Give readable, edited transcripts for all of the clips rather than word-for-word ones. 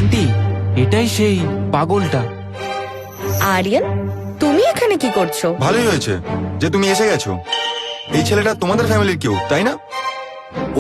Aunty, এটাই সেই পাগলটা। আরিয়ান, তুমি এখানে কি করছো? ভালোই হয়েছে যে তুমি এসে গেছো। এই ছেলেটা তোমাদের ফ্যামিলির কেউ, তাই না?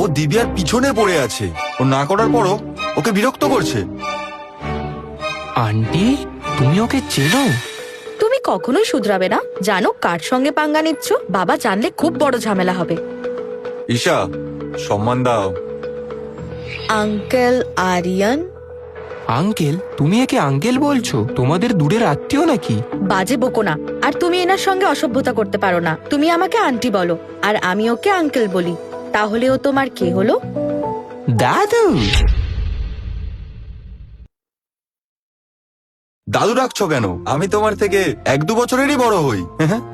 ও দিব্যার পিছনে পড়ে আছে, ও না করার পরও ওকে বিরক্ত করছে। আন্টি, তুমি ওকে চেনো? তুমি কখনোই শুধরাবে না, জানো কার সঙ্গে পাঙ্গা নিচ্ছ। বাবা জানলে খুব বড় ঝামেলা হবে। ঈশা, সম্মান দাও। আঙ্কেল আরিয়ান। আঙ্কেল? তুমি একে আঙ্কেল বলছো? তোমাদের দূরের আত্মীয় নাকি? বাজে বকো না। আর তুমি এনার সঙ্গে অসভ্যতা করতে পারো না। তুমি আমাকে আন্টি বলো আর আমি ওকে আঙ্কেল বলি, তাহলে ও তোমার কে হলো? দাদু। দাদু ডাকছো কেন? আমি তোমার থেকে 1-2 বছরেরই বড় হই।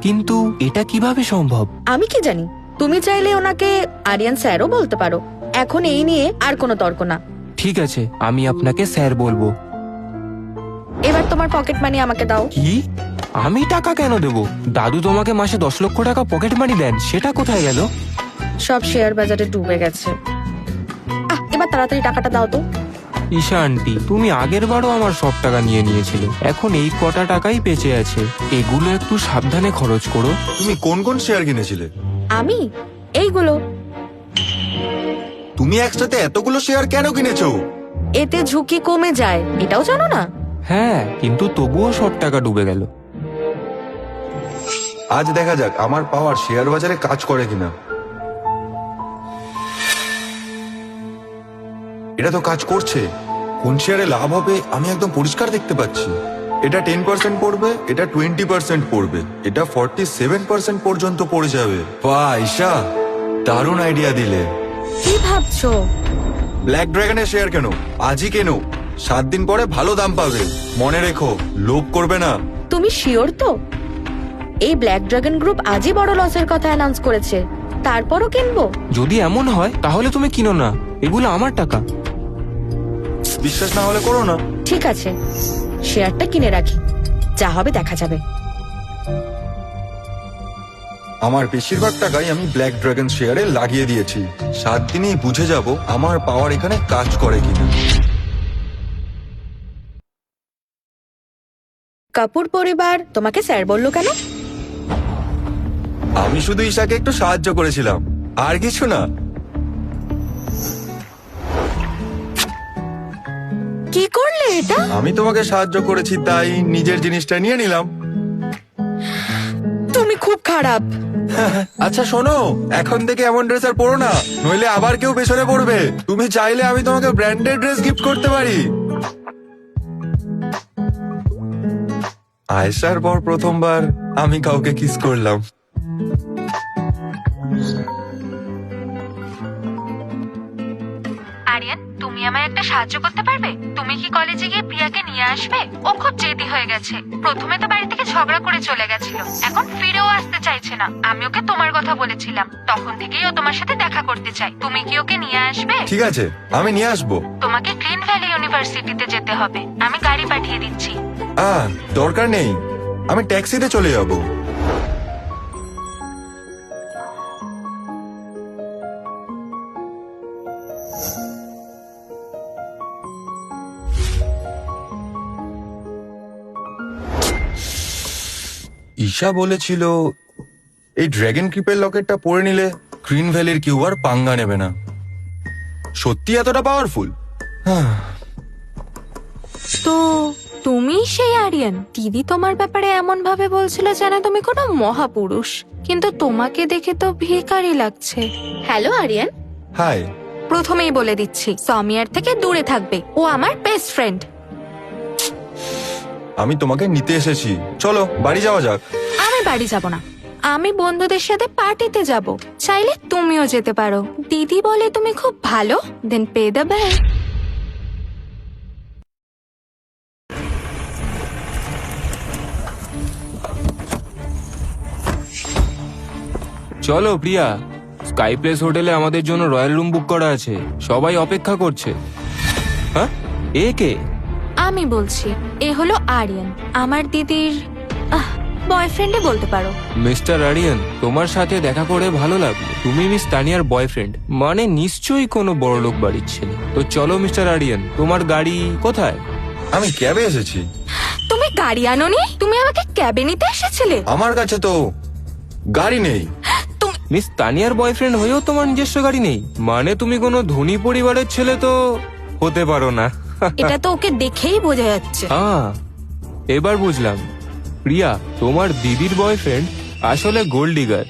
কিন্তু এটা কিভাবে সম্ভব? আমি কি জানি। তুমি চাইলে ওনাকে আরিয়ান স্যারও বলতে পারো। এখন এই নিয়ে আর কোনো তর্ক না। ঠিক আছে, আমি আপনাকে স্যার বলবো। এবার তোমার পকেট মানি আমাকে দাও। কি? আমি টাকা কেন দেব? দাদু তোমাকে মাসে 10 লক্ষ টাকা পকেট মানি দেন, সেটা কোথায় গেল? সব শেয়ার বাজারে ডুবে গেছে। এবার তাড়াতাড়ি টাকাটা দাও তো। ঈশা আন্টি, তুমি আগের বারও আমার সব টাকা নিয়ে নিয়েছিলে। এখন এই কটা টাকাই বেঁচে আছে, এগুলো একটু সাবধানে খরচ করো। তুমি কোন কোন শেয়ার কিনেছিলে? আমি এইগুলো। তুমি একসাথে এতগুলো শেয়ার কেন কিনেছো? এতে ঝুঁকি কমে যায়, এটাও জানো না? হ্যাঁ, কিন্তু তবুও সব টাকা ডুবে গেল। আজ দেখা যাক আমার পাওয়ার শেয়ার বাজারে কাজ করে কিনা। এটা তো কাজ করছে। কোন শেয়ারে লাভ হবে আমি একদম পরিষ্কার দেখতে পাচ্ছি। এটা 10% পড়বে, এটা 20% পড়বে, এটা 47% পর্যন্ত পড়ে যাবে। বাহ ঈশা, দারুণ আইডিয়া দিলে। কি ভাবছো? ব্ল্যাক ড্রাগনের শেয়ার কেন, আজই কেন। 7 দিন পরে ভালো দাম পাবে। মনে রেখো, লোভ করবে না। তুমি শিওর তো? এই ব্ল্যাক ড্রাগন গ্রুপ আজই বড় লসের কথা অ্যানাউন্স করেছে, তারপরও কিনবো? যদি এমন হয় তাহলে তুমি কিনো না, এগুলো আমার টাকা। বিশ্বাস না হলে করো না। ঠিক আছে, শেয়ারটা কিনে রাখি, যা হবে দেখা যাবে। আমার বেশিরভাগ টাকাই আমি ব্ল্যাক ড্রাগন শেয়ারে লাগিয়ে দিয়েছি। 7 দিনেই বুঝে যাব আমার পাওয়ার এখানে কাজ করে কিনা। কাপুর পরিবার তোমাকে স্যার বললো কেন? আমি শুধু ঈশাকে একটু সাহায্য করেছিলাম, আর কিছু না। কি করলে এটা? আমি তোমাকে সাহায্য করেছি তাই নিজের জিনিসটা নিয়ে নিলাম। তুমি খুব খারাপ। আচ্ছা শোনো, এখন থেকে এমন ড্রেস আর পরো না, নইলে আবার কেউ পেছনে পড়বে। তুমি চাইলে আমি তোমাকে ব্র্যান্ডেড ড্রেস গিফট করতে পারি। আয়েশার পর প্রথমবার আমি কাউকে কিস করলাম। আরিয়ান, তুমি আমায় একটা সাহায্য করতে পারবে? তুমি কি কলেজে গিয়ে প্রিয়াকে নিয়ে আসবে? ও খুব জেদি হয়ে গেছে। প্রথমে তো বাড়ি থেকে ঝগড়া করে চলে গেছিল, এখন ফিরেও আসতে চাইছে না। আমি ওকে তোমার কথা বলেছিলাম, তখন থেকেই ও তোমার সাথে দেখা করতে চায়। তুমি কি ওকে নিয়ে আসবে? ঠিক আছে, আমি নিয়ে আসবো। তোমাকে গ্রিন ভ্যালি ইউনিভার্সিটিতে যেতে হবে, আমি গাড়ি পাঠিয়ে দিচ্ছি। দরকার নেই, আমি ট্যাক্সিতে চলে যাবো। ঈশা বলেছিল এই ড্র্যাগন ক্রিপের লকেটটা পরে নিলে গ্রিন ভ্যালির কেউ আর পাঙ্গা নেবে না। সত্যি এতটা পাওয়ারফুল? তো তুমি সেই আরিয়ান? দিদি তোমার ব্যাপারে এমন ভাবে বলছিল যেন তুমি কোনো মহাপুরুষ, কিন্তু তোমাকে দেখে তো ভিখারি লাগছে। হ্যালো আরিয়ান। হাই। প্রথমেই বলে দিচ্ছি, সামিয়ার থেকে দূরে থাকবে, ও আমার বেস্ট ফ্রেন্ড। আমি তোমাকে নিতে এসেছি, চলো বাড়ি যাওয়া যাক। আমি বাড়ি যাব না, আমি বন্ধুদের সাথে পার্টিতে যাব। চাইলে তুমিও যেতে পারো। দিদি বলে তুমি খুব ভালো, দেন পে দ্য বিল। চলো প্রিয়া, স্কাই প্লেস হোটেলে আমাদের জন্য রয়্যাল রুম বুক করা আছে, সবাই অপেক্ষা করছে। হ্যাঁ, এ কে? আমি বলছি, এ হলো আরিয়ান, আমার দিদির বয়ফ্রেন্ডে বলতে পারো। মিস্টার আরিয়ান, তোমার সাথে দেখা করে ভালো লাগলো। তুমি মিস তানিয়ার বয়ফ্রেন্ড, মানে নিশ্চয়ই কোনো বড়লোক বাড়ির ছেলে। তো চলো মিস্টার আরিয়ান, তোমার গাড়ি কোথায়? আমি ক্যাবে এসেছি। তুমি গাড়ি আনোনি? তুমি আমাকে ক্যাবে নিতে এসেছিলে? আমার কাছে তো গাড়ি নেই। মিস তানিয়ার বয়ফ্রেন্ড হয়েও তোমার নিজস্ব গাড়ি নেই? মানে তুমি কোনো ধনী পরিবারের ছেলে তো হতে পারো না। এটা তো ওকে দেখেই বোঝা যাচ্ছে। এবার বুঝলাম। প্রিয়া, তোমার দিদির বয়ফ্রেন্ড আসলে গোল্ড ডিগার।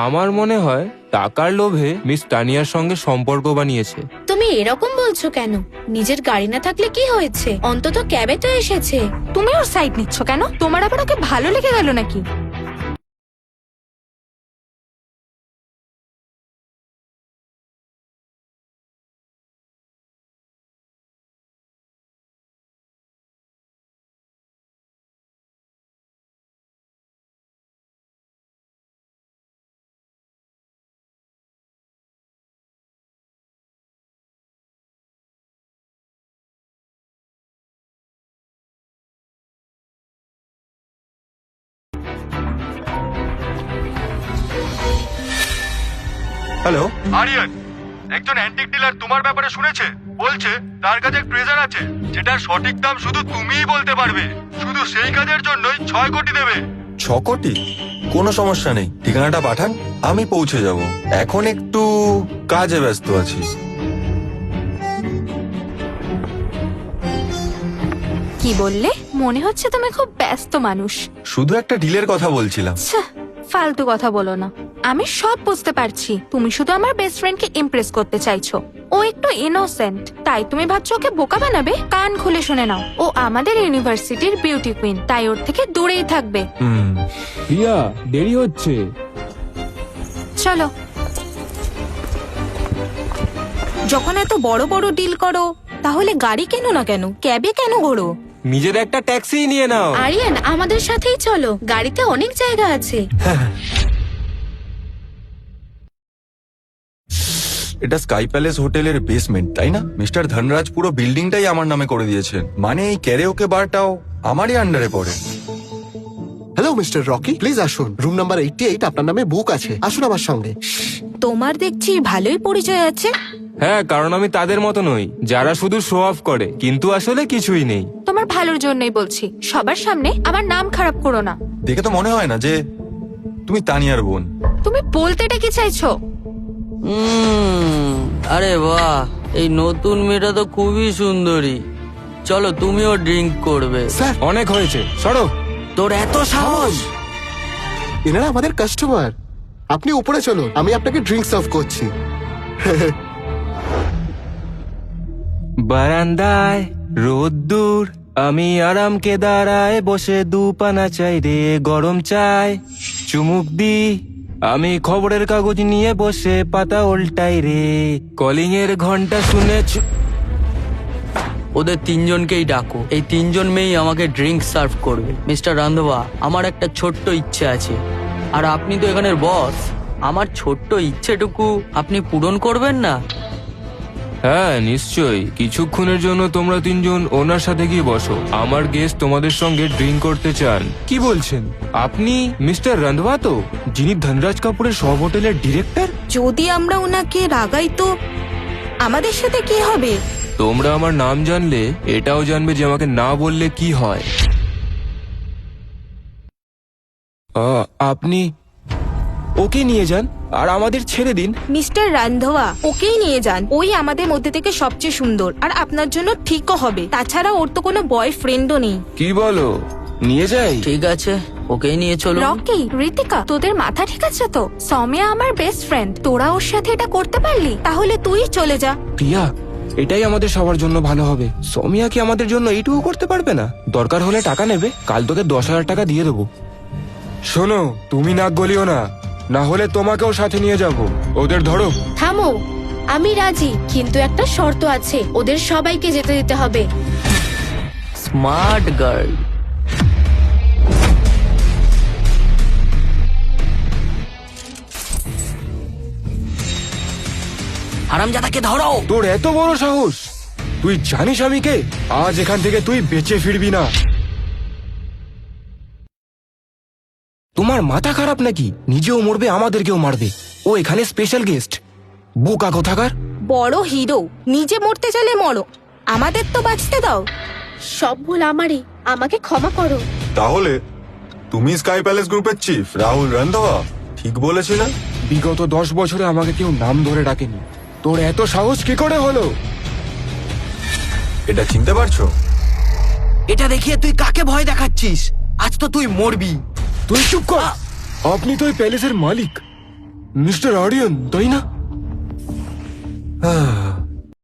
আমার মনে হয় টাকার লোভে মিস তানিয়ার সঙ্গে সম্পর্ক বানিয়েছে। তুমি এরকম বলছো কেন? নিজের গাড়ি না থাকলে কি হয়েছে? অন্তত ক্যাবে তো এসেছে। তুমি ওর সাইড নিচ্ছ কেন? তোমার আবার ওকে ভালো লেগে গেল নাকি? হ্যালো, আরিয়ান, একজন অ্যান্টিক ডিলার তোমার ব্যাপারে শুনেছে। বলছে তার কাছে ট্রেজার আছে যেটার সঠিক দাম শুধু তুমিই বলতে পারবে। শুধু সেই কাজের জন্যই 6 কোটি দেবে। 6 কোটি? কোনো সমস্যা নেই, ঠিকানাটা পাঠান, আমি পৌঁছে যাব। এখন একটু কাজে ব্যস্ত আছি। কি বললে? মনে হচ্ছে তুমি খুব ব্যস্ত মানুষ। শুধু একটা ডিলের কথা বলছিলাম। ছ্যাঃ, ফালতু কথা বলো না। আমি সব বুঝতে পারছি, তুমি শুধু আমার বেস্ট ফ্রেন্ডকে ইমপ্রেস করতে চাইছো। ও একটু ইনোসেন্ট, তাই তুমি ভাবছো ওকে বোকা বানাবে? কান খুলে শুনে নাও, ও আমাদের ইউনিভার্সিটির বিউটি কুইন, তাই ওর থেকে দূরেই থাকবে। প্রিয়া, দেরি হচ্ছে। চলো। যখন এত বড় বড় ডিল করো, তাহলে গাড়ি কেন না কেন, ক্যাবে কেন ঘোরো? নিজের একটা ট্যাক্সি নিয়ে নাও। আরিয়ান, আমাদের সাথেই চলো, গাড়িতে অনেক জায়গা আছে। এটা স্কাই প্যালেস হোটেলের বেসমেন্ট, তাই না? মিস্টার ধনরাজ পুরো বিল্ডিংটাই আমার নামে করে দিয়েছেন। মানে এই ক্যারেওকে বারটাও আমারই আন্ডারে পড়ে। হ্যালো মিস্টার রকি, প্লিজ আসুন। রুম নাম্বার 88 আপনার নামে বুক আছে, আসুন আমার সঙ্গে। তোমার দেখছি ভালোই পরিচয় আছে। হ্যাঁ, কারণ আমি তাদের মতো নই যারা শুধু শো অফ করে কিন্তু আসলে কিছুই নেই। তোমার ভালোর জন্যই বলছি, সবার সামনে আমার নাম খারাপ করো না। দেখে তো মনে হয় না যে তুমি তানিয়ার বোন। তুমি বলতেটা কি চাইছো? আরে বাহ, এই নতুন মেয়েটা তো খুবই সুন্দরী। চলো, তুমিও ড্রিঙ্ক করবে। স্যার, অনেক হয়েছে, সরো। তোর এত সাহস! এনারা আমাদের কাস্টমার। আপনি উপরে চলুন, আমি আপনাকে ড্রিঙ্ক সার্ভ করছি। বারান্দায় রোদ্দুর, আমি আরামকে দাঁড়ায় বসে দুপানা চাই রে গরম চাই, চুমুক দি আমি খবরের কাগজ নিয়ে বসে পাতা উল্টাই রে, কলিং এর ঘন্টা শুনে ওদের তিনজনকেই ডাকো। এই তিনজন মেয়েই আমাকে ড্রিঙ্ক সার্ভ করবে। মিস্টার রান্ধবা, আমার একটা ছোট্ট ইচ্ছে আছে, আর আপনি তো এখানের বস। আমার ছোট্ট ইচ্ছেটুকু আপনি পূরণ করবেন না? হ্যাঁ নিশ্চয়ই, কিছুক্ষণের জন্য তোমরা তিনজন ওনার সাথে গিয়ে বসো। আমার গেস্ট তোমাদের সঙ্গে ড্রিঙ্ক করতে চান। কি বলছেন আপনি? মিস্টার রন্ধবা তো, যিনি ধনরাজ কাপুরের সব হোটেলের ডিরেক্টর? যদি আমরা ওনাকে রাগাই তো আমাদের সাথে কি হবে? তোমরা আমার নাম জানলে এটাও জানবে যে আমাকে না বললে কি হয়। আপনি ওকে নিয়ে যান আর আমাদের ছেড়ে দিন। মিস্টার রান্ধোয়া, ওকেই নিয়ে যান। ওই আমাদের মধ্যে থেকে সবচেয়ে সুন্দর, আর আপনার জন্য ঠিকও হবে। তাছাড়া ওর তো কোনো বয়ফ্রেন্ডও নেই। কি বলো, নিয়ে যাই? ঠিক আছে, ওকেই নিয়ে চলো। রকি, ঋতিকা, তোদের মাথা ঠিক আছে তো? সৌম্যা আমার বেস্ট ফ্রেন্ড, তোরা ওর সাথে এটা করতে পারলি? তাহলে তুই চলে যা। প্রিয়া, এটাই আমাদের সবার জন্য ভালো হবে। সৌমিয়া কি আমাদের জন্য এইটুকু করতে পারবে না? দরকার হলে টাকা নেবে, কাল তোকে 10,000 টাকা দিয়ে দেবো। শোনো, তুমি নাক গলিও না, না হলে তোমাকেও সাথে নিয়ে যাব। ওদের ধরো। থামো, আমি রাজি, কিন্তু একটা শর্ত আছে, ওদের সবাইকে যেতে দিতে হবে। Smart girl. হারামজাদাকে ধরো। তোর এত বড় সাহস! তুই জানিস আমি কে? আজ এখান থেকে তুই বেঁচে ফিরবি না। তোমার মাথা খারাপ নাকি? নিজেও মরবে, আমাদেরকেও মারবে। ও এখানে স্পেশাল গেস্ট। বোকা কোথাকার। বড় হিরো, নিজে মরতে চাইলে মরো, আমাদের তো বাঁচতে দাও। সব ভুল আমারই, আমাকে ক্ষমা করো। তাহলে তুমি স্কাই প্যালেস গ্রুপের চিফ রাহুল রন্ধওয়া ঠিক বলেছিলে। বিগত 10 বছরে আমাকে কেউ নাম ধরে ডাকেনি। তোর এত সাহস কি করে হলো? এটা চিনতে পারছো? এটা দেখিয়ে তুই কাকে ভয় দেখাচ্ছিস? আজ তো তুই মরবি। তুই চুপ কর। আপনি তো এই প্যালেসের মালিক, মিস্টার আরিয়ান, তাই না?